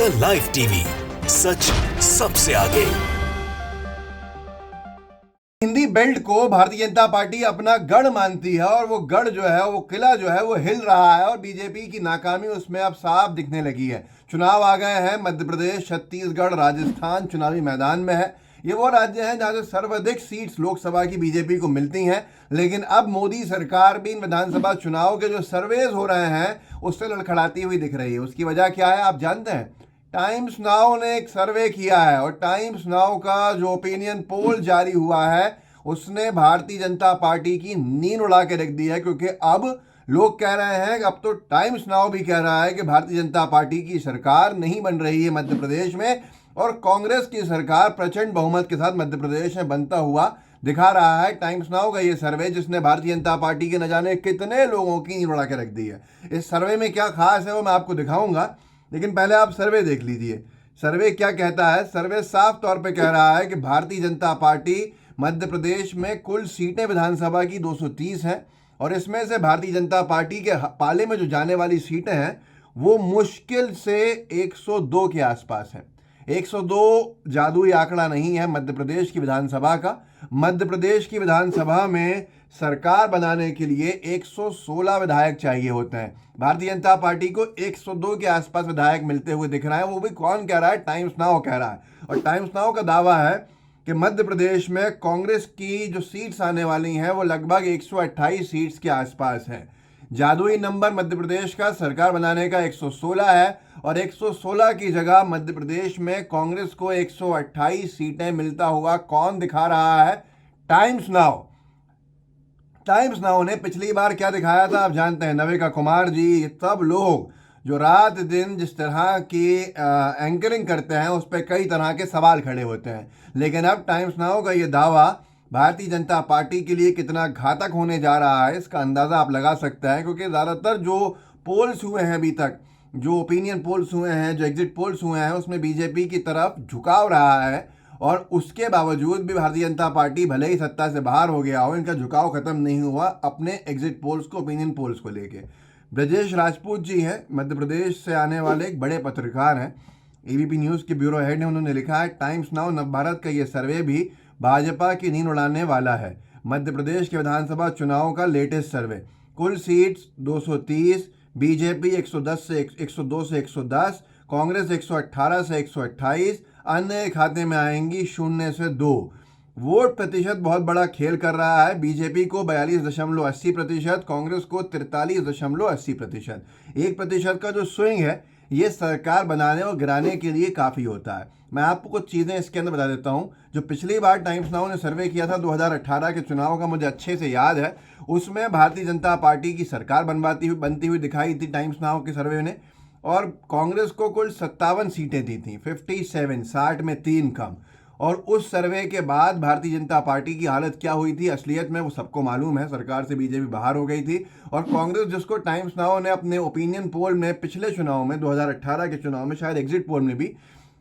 India live TV, सच सबसे आगे। Hindi belt को भारतीय जनता पार्टी अपना गढ़ मानती है और वो गढ़ जो है, वो किला जो है, वो हिल रहा है और बीजेपी की नाकामी उसमें अब साफ दिखने लगी है। चुनाव आ गए हैं, मध्य प्रदेश, छत्तीसगढ़, राजस्थान चुनावी मैदान में है। ये वो राज्य हैं जहां से सर्वाधिक सीट्स लोकसभा की बीजेपी को मिलती हैं। लेकिन अब मोदी सरकार भी इन विधानसभा चुनाव के जो सर्वेज हो रहे हैं उससे लड़खड़ाती हुई दिख रही है। उसकी वजह क्या है आप जानते हैं? टाइम्स नाउ ने एक सर्वे किया है और टाइम्स नाउ का जो ओपिनियन पोल जारी हुआ है उसने भारतीय जनता पार्टी की नींद उड़ा के रख दी है, क्योंकि अब लोग कह रहे हैं कि अब तो टाइम्स नाउ भी कह रहा है कि भारतीय जनता पार्टी की सरकार नहीं बन रही है मध्य प्रदेश में और कांग्रेस की सरकार प्रचंड बहुमत के साथ मध्य प्रदेश में बनता हुआ दिखा रहा है। टाइम्स नाउ का ये सर्वे जिसने भारतीय जनता पार्टी के न जाने कितने लोगों की नींद उड़ा के रख दी है। इस सर्वे में क्या खास है वो मैं आपको दिखाऊंगा, लेकिन पहले आप सर्वे देख लीजिए। सर्वे क्या कहता है? सर्वे साफ तौर पे कह रहा है कि भारतीय जनता पार्टी मध्य प्रदेश में कुल सीटें विधानसभा की 230 हैं और इसमें से भारतीय जनता पार्टी के पाले में जो जाने वाली सीटें हैं वो मुश्किल से 102 के आसपास हैं। 102 जादुई आंकड़ा नहीं है मध्य प्रदेश की विधानसभा का। मध्य प्रदेश की विधानसभा में सरकार बनाने के लिए 116 विधायक चाहिए होते हैं। भारतीय जनता पार्टी को 102 के आसपास विधायक मिलते हुए दिख रहा है। वो भी कौन कह रहा है? टाइम्स नाउ कह रहा है। और टाइम्स नाउ का दावा है कि मध्य प्रदेश में कांग्रेस की जो सीट्स आने वाली हैं वो लगभग 128 सीट्स के आसपास हैं। जादुई नंबर मध्य प्रदेश का सरकार बनाने का 116 है और 116 की जगह मध्य प्रदेश में कांग्रेस को 128 सीटें मिलता हुआ कौन दिखा रहा है? Times now. टाइम्स नाउ ने पिछली बार क्या दिखाया था आप जानते हैं? नविका कुमार जी, ये सब लोग जो रात दिन जिस तरह की एंकरिंग करते हैं उस पर कई तरह के सवाल खड़े होते हैं। लेकिन अब टाइम्स नाउ का ये दावा भारतीय जनता पार्टी के लिए कितना घातक होने जा रहा है इसका अंदाज़ा आप लगा सकते हैं, क्योंकि ज़्यादातर जो पोल्स हुए हैं अभी तक, जो ओपिनियन पोल्स हुए हैं, जो एग्जिट पोल्स हुए हैं, उसमें बीजेपी की तरफ झुकाव रहा है और उसके बावजूद भी भारतीय जनता पार्टी भले ही सत्ता से बाहर हो गया हो, इनका झुकाव खत्म नहीं हुआ अपने एग्जिट पोल्स को, ओपिनियन पोल्स को लेके। ब्रजेश राजपूत जी हैं, मध्य प्रदेश से आने वाले एक बड़े पत्रकार हैं, एबीपी न्यूज़ के ब्यूरो हेड हैं। उन्होंने लिखा है टाइम्स नाउ नवभारत का ये सर्वे भी भाजपा की नींद उड़ाने वाला है। मध्य प्रदेश के विधानसभा चुनाव का लेटेस्ट सर्वे, कुल सीट्स 230, बीजेपी 102 से 110, कांग्रेस 118 से 128, अन्य खाते में आएंगी 0 से 2। वोट प्रतिशत बहुत बड़ा खेल कर रहा है। बीजेपी को 42.80%, कांग्रेस को 43.80%। 1% का जो स्विंग है ये सरकार बनाने और गिराने के लिए काफ़ी होता है। मैं आपको कुछ चीज़ें इसके अंदर बता देता हूँ। जो पिछली बार टाइम्स नाउ ने सर्वे किया था 2018 के चुनाव का, मुझे अच्छे से याद है, उसमें भारतीय जनता पार्टी की सरकार बनती हुई दिखाई थी टाइम्स नाउ के सर्वे ने और कांग्रेस को कुल 57 सीटें दी थी, 57, 60 में 3 कम। और उस सर्वे के बाद भारतीय जनता पार्टी की हालत क्या हुई थी असलियत में वो सबको मालूम है। सरकार से बीजेपी बाहर हो गई थी और कांग्रेस, जिसको टाइम्स नाउ ने अपने ओपिनियन पोल में पिछले चुनाव में 2018 के चुनाव में, शायद एग्जिट पोल में भी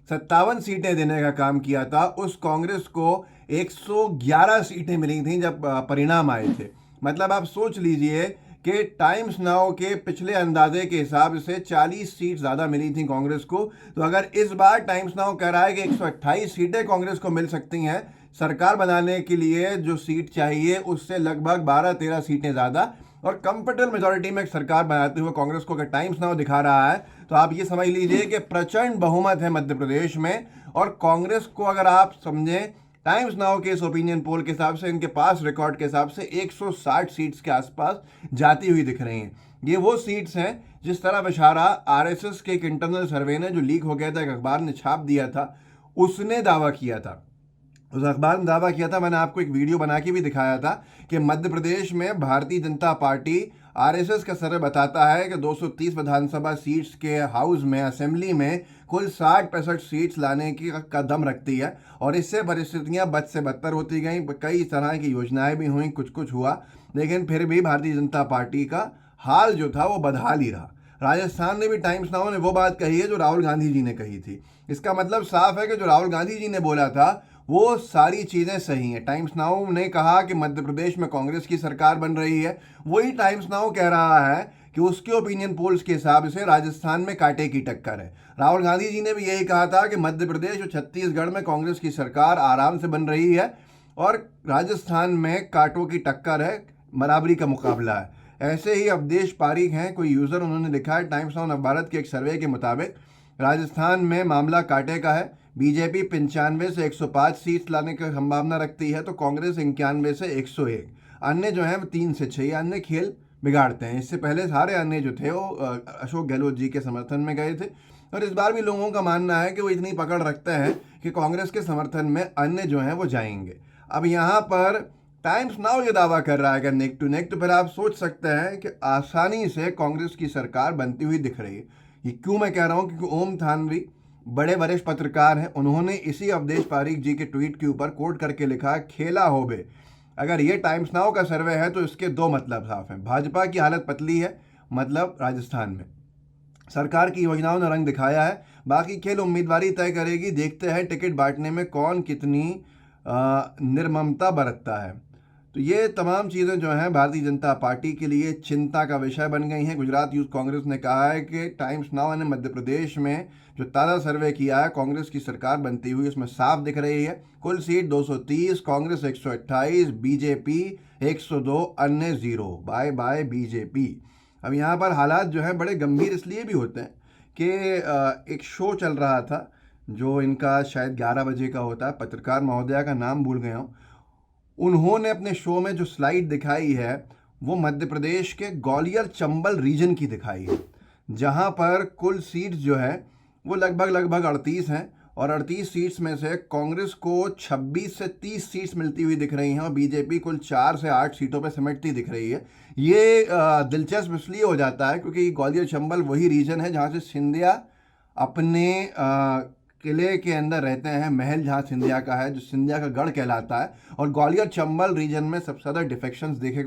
57 सीटें देने का काम किया था, उस कांग्रेस को 111 सीटें मिली थी जब परिणाम आए थे। मतलब आप सोच लीजिए कि टाइम्स नाउ के पिछले अंदाजे के हिसाब से 40 सीट ज़्यादा मिली थी कांग्रेस को। तो अगर इस बार टाइम्स नाउ कह रहा है कि 128 सीटें कांग्रेस को मिल सकती हैं, सरकार बनाने के लिए जो सीट चाहिए उससे लगभग 12-13 सीटें ज़्यादा, और कंफर्टेबल मेजॉरिटी में सरकार बनाते हुए कांग्रेस को अगर टाइम्स नाउ दिखा रहा है तो आप ये समझ लीजिए कि प्रचंड बहुमत है मध्य प्रदेश में। और कांग्रेस को अगर आप समझें टाइम्स नाउ के इस ओपिनियन पोल के हिसाब से, इनके पास रिकॉर्ड के हिसाब से 160 सीट्स के आसपास जाती हुई दिख रही हैं। ये वो सीट्स हैं जिस तरह इशारा आरएसएस के एक इंटरनल सर्वे ने जो लीक हो गया था, एक अखबार ने छाप दिया था, उसने दावा किया था। उस अखबार ने दावा किया था, मैंने आपको एक वीडियो बना के भी दिखाया था कि मध्य प्रदेश में भारतीय जनता पार्टी, आरएसएस का सर्वे बताता है कि 230 विधानसभा सीट्स के हाउस में, असेंबली में कुल 60-65 सीट्स लाने की कदम रखती है। और इससे परिस्थितियां बद से बदतर होती गई, कई तरह की योजनाएं भी हुई, कुछ कुछ हुआ, लेकिन फिर भी भारतीय जनता पार्टी का हाल जो था वो बदहाल ही रहा। राजस्थान ने भी टाइम्स नाउ ने वो बात कही है जो राहुल गांधी जी ने कही थी। इसका मतलब साफ है कि जो राहुल गांधी जी ने बोला था वो सारी चीज़ें सही हैं। टाइम्स नाउ ने कहा कि मध्य प्रदेश में कांग्रेस की सरकार बन रही है, वही टाइम्स नाउ कह रहा है कि उसके ओपिनियन पोल्स के हिसाब से राजस्थान में कांटे की टक्कर है। राहुल गांधी जी ने भी यही कहा था कि मध्य प्रदेश और छत्तीसगढ़ में कांग्रेस की सरकार आराम से बन रही है और राजस्थान में कांटों की टक्कर है, बराबरी का मुकाबला है। ऐसे ही अवधेश पारीख हैं कोई यूज़र, उन्होंने लिखा है टाइम्स ऑफ नवभारत के एक सर्वे के मुताबिक राजस्थान में मामला कांटे का है। बीजेपी 95 से 105 सीट लाने की संभावना रखती है तो कांग्रेस 91 से 101, अन्य जो है 3 से 6, अन्य खेल बिगाड़ते हैं। इससे पहले सारे अन्य जो थे वो अशोक गहलोत जी के समर्थन में गए थे और इस बार भी लोगों का मानना है कि वो इतनी पकड़ रखते हैं कि कांग्रेस के समर्थन में अन्य जो हैं वो जाएंगे। अब यहाँ पर टाइम्स नाउ ये दावा कर रहा है कि नेक टू नेक, तो फिर आप सोच सकते हैं कि आसानी से कांग्रेस की सरकार बनती हुई दिख रही है। ये क्यों मैं कह रहा हूँ, क्योंकि ओम थानवी बड़े वरिष्ठ पत्रकार हैं, उन्होंने इसी अवधेश पारीख जी के ट्वीट के ऊपर कोट करके लिखा, खेला होबे। अगर ये टाइम्स नाउ का सर्वे है तो इसके दो मतलब साफ हैं। भाजपा की हालत पतली है, मतलब राजस्थान में सरकार की योजनाओं ने रंग दिखाया है, बाकी खेल उम्मीदवारी तय करेगी। देखते हैं टिकट बांटने में कौन कितनी निर्ममता बरतता है। तो ये तमाम चीज़ें जो हैं भारतीय जनता पार्टी के लिए चिंता का विषय बन गई हैं। गुजरात यूथ कांग्रेस ने कहा है कि टाइम्स नाउ ने मध्य प्रदेश में जो ताज़ा सर्वे किया है कांग्रेस की सरकार बनती हुई, उसमें साफ दिख रही है। कुल सीट 230, कांग्रेस 128, बीजेपी 102, अन्य 0। Bye bye BJP. अब यहाँ पर हालात जो हैं बड़े गंभीर इसलिए भी होते हैं कि एक शो चल रहा था जो इनका शायद 11 बजे का होता है, पत्रकार महोदया का नाम भूल गया हूँ, उन्होंने अपने शो में जो स्लाइड दिखाई है वो मध्य प्रदेश के ग्वालियर चंबल रीजन की दिखाई है, जहां पर कुल सीट्स जो है वो लगभग 38 हैं और 38 सीट्स में से कांग्रेस को 26 से 30 सीट्स मिलती हुई दिख रही हैं और बीजेपी कुल 4 से 8 सीटों पर सिमटती दिख रही है। ये दिलचस्प इसलिए हो जाता है क्योंकि ग्वालियर चंबल वही रीजन है जहाँ से सिंधिया अपने किले के अंदर रहते हैं, महल जहाँ सिंधिया का है, जो सिंधिया का गढ़ कहलाता है। और ग्वालियर चंबल रीजन में सबसे ज़्यादा डिफेक्शंस देखे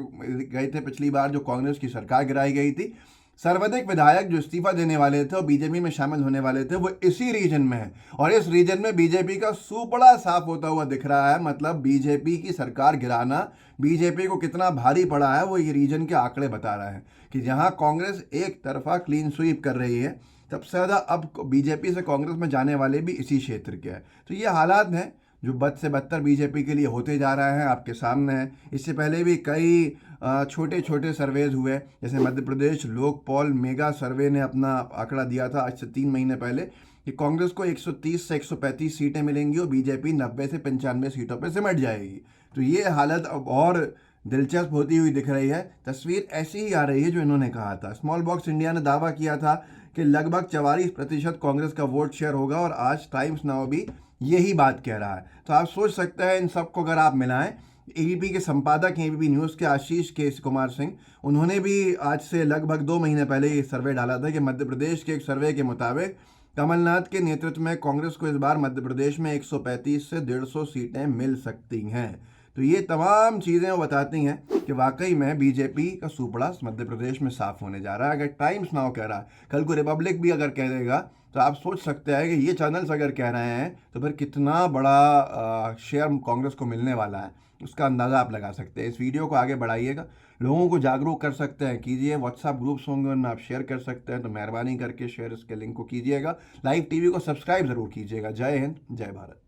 गए थे पिछली बार जो कांग्रेस की सरकार गिराई गई थी। सर्वाधिक विधायक जो इस्तीफा देने वाले थे और बीजेपी में शामिल होने वाले थे वो इसी रीजन में है और इस रीजन में बीजेपी का सुपड़ा साफ होता हुआ दिख रहा है। मतलब बीजेपी की सरकार गिराना बीजेपी को कितना भारी पड़ा है वो ये रीजन के आंकड़े बता रहे हैं कि जहाँ कांग्रेस एक तरफा क्लीन स्वीप कर रही है, सबसे ज़्यादा अब बीजेपी से कांग्रेस में जाने वाले भी इसी क्षेत्र के हैं। तो ये हालात हैं जो बद से बदतर बीजेपी के लिए होते जा रहे हैं, आपके सामने है। इससे पहले भी कई छोटे छोटे सर्वेज हुए, जैसे मध्य प्रदेश लोकपोल मेगा सर्वे ने अपना आंकड़ा दिया था आज से 3 महीने पहले कि कांग्रेस को 130 से 135 सीटें मिलेंगी और बीजेपी 90 से 95 सीटों पर सिमट जाएगी। तो ये हालत अब और दिलचस्प होती हुई दिख रही है। तस्वीर ऐसी ही आ रही है जो इन्होंने कहा था। स्मॉल बॉक्स इंडिया ने दावा किया था कि लगभग 44% कांग्रेस का वोट शेयर होगा और आज टाइम्स नाउ भी यही बात कह रहा है। तो आप सोच सकते हैं इन सबको अगर आप मिलाएं, एबीपी के संपादक हैं एबीपी न्यूज़ के आशीष के कुमार सिंह, उन्होंने भी आज से लगभग 2 महीने पहले ये सर्वे डाला था कि मध्य प्रदेश के एक सर्वे के मुताबिक कमलनाथ के नेतृत्व में कांग्रेस को इस बार मध्य प्रदेश में 135 से 150 सीटें मिल सकती हैं। तो ये तमाम चीज़ें वो बताती हैं कि वाकई में बीजेपी का सुपड़ा मध्य प्रदेश में साफ होने जा रहा है। अगर टाइम्स नाउ कह रहा है, कल को रिपब्लिक भी अगर कह देगा, तो आप सोच सकते हैं कि ये चैनल्स अगर कह रहे हैं तो फिर कितना बड़ा शेयर कांग्रेस को मिलने वाला है, उसका अंदाज़ा आप लगा सकते हैं। इस वीडियो को आगे बढ़ाइएगा, लोगों को जागरूक कर सकते हैं, कीजिए। व्हाट्सएप ग्रुप्स होंगे उनमें आप शेयर कर सकते हैं, तो मेहरबानी करके शेयर इसके लिंक को कीजिएगा। लाइव टीवी को सब्सक्राइब ज़रूर कीजिएगा। जय हिंद, जय भारत।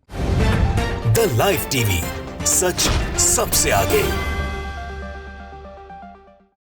द लाइव टीवी, सच सबसे आगे।